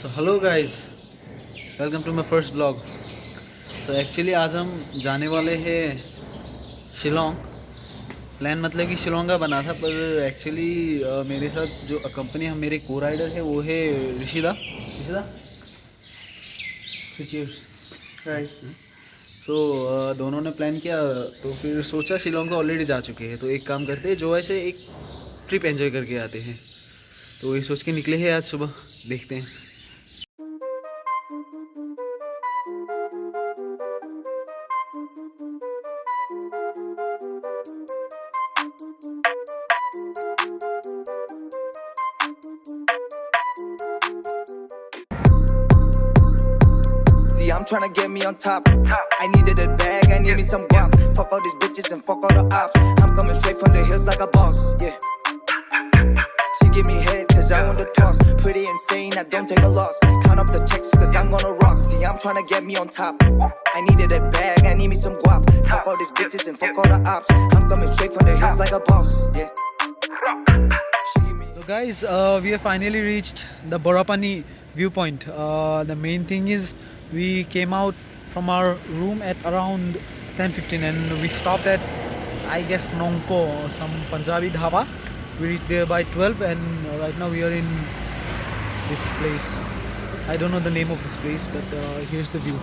So hello guys, welcome to my first blog. So actually आज हम जाने वाले हैं शिलोंग। प्लान मतलब कि शिलोंग का बना था, पर एक्चुअली मेरे साथ जो कंपनी हम मेरे को राइडर है वो है ऋषिदा। राइट। सो दोनों ने प्लान किया, तो फिर सोचा शिलोंग को ऑलरेडी जा चुके हैं तो एक काम करते हैं, जो ऐसे एक ट्रिप एंजॉय करके आते हैं। तो ये सोच के निकले हैं आज सुबह, देखते हैं। I'm tryna get me on top. I needed a bag, I need me some guap. Fuck all these bitches and fuck all the ops. I'm coming straight from the hills like a boss, yeah. She give me head cause I want the toss. Pretty insane, I don't take a loss. Count up the checks cause I'm gonna rock. See, I'm tryna get me on top. I needed a bag, I need me some guap. Fuck all these bitches and fuck all the ops. I'm coming straight from the hills like a boss, yeah. So guys, we have finally reached the Borapani viewpoint. The main thing is we came out from our room at around 10:15 and we stopped at, I guess, Nongpo or some Punjabi dhaba. We reached there by 12 and right now we are in this place. I don't know the name of this place, but here's the view.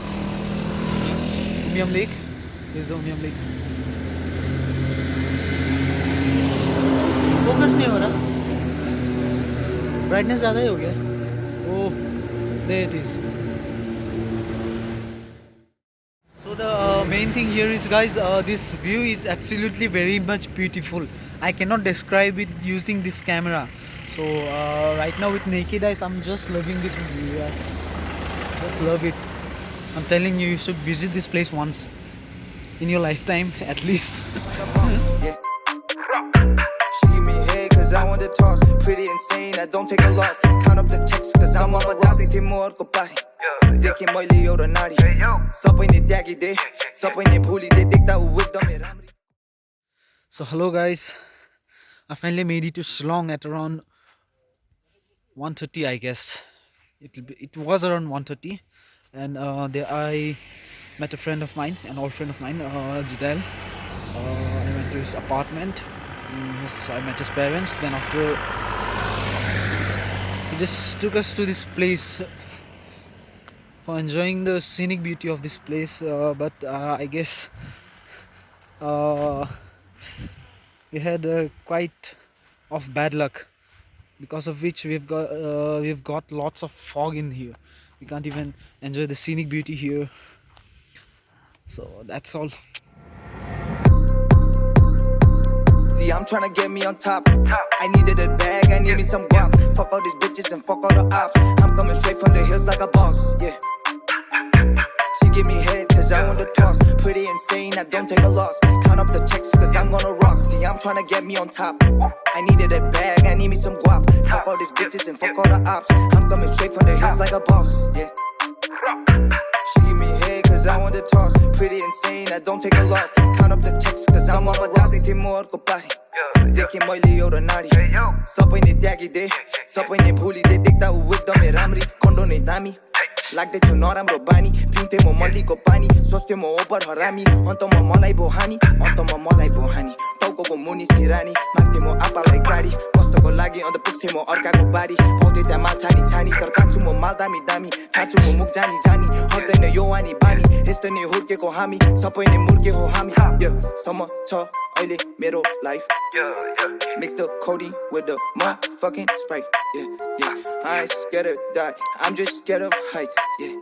Umiam Lake. Here's the Umiam Lake. Focus नहीं हो रहा. Brightness ज़्यादा ही हो गया. Oh, there it is. So the main thing here is, guys, this view is absolutely very much beautiful. I cannot describe it using this camera. So right now with naked eyes, I'm just loving this view. Yeah. Just love it. I'm telling you, you should visit this place once in your lifetime, at least. I want the toss, pretty insane, I don't take a loss. Count up the checks cause I'm on a rock. They more ko pari. Dekhe मैले एउटा नारी सबै नै त्यागी दे सबै नै भुली दे देख्दा उ एकदमै राम्री. So hello guys, I finally made it to Shillong at around 1:30, I guess. It was around 1:30, and there I met a friend of mine, an old friend of mine, Jidel. I went to his apartment. I met his parents. Then after, he just took us to this place for enjoying the scenic beauty of this place. But I guess we had quite of bad luck, because of which we've got lots of fog in here. We can't even enjoy the scenic beauty here. So that's all. See, I'm tryna get me on top. I needed a bag, I need me some guap. Fuck all these bitches and fuck all the ops. I'm coming straight from the hills like a boss, yeah. She give me head cause I want the toss. Pretty insane, I don't take a loss. Count up the checks cause I'm gonna rock. See, I'm tryna get me on top. I needed a bag, I need me some guap. Fuck all these bitches and fuck all the ops. I'm coming straight from the hills like a boss, yeah. She give me head cause I want the toss. Pretty insane, I don't take a loss. Count up the checks cause I'm on a rock. They more ko pari. देखे मैले एउटा नारी सबै नै त्यागी दे सबै नै भुली दे देख्दा उ एकदमै राम्री खण्डो नै दामी लाग्दै थियो नराम्रो बानी पिउँथे म मल्लीको पानी सोच्थे म ओभर हरामी अन्तमा मलाई भो हानी अन्तमा मलाई भो हानी टाउको मुनि सिरानी माग्थे म आपालाई गाडी कस्तोको लागि अन्त पुग्थे म अर्काको बारी पाउँथे त्यहाँ माछानी छानी तर कान्छु म माल दामी दामी छाड्छु म मुख जानी जानी हट्दैन यो वानी बानी यस्तो नै हुर्केको हामी सबै नै मुर्के हो हामी यो सम्म छ अहिले मेरो life mix the codeine with the motherfucking Sprite, yeah. I ain't scared to die, I'm just scared of heights, yeah.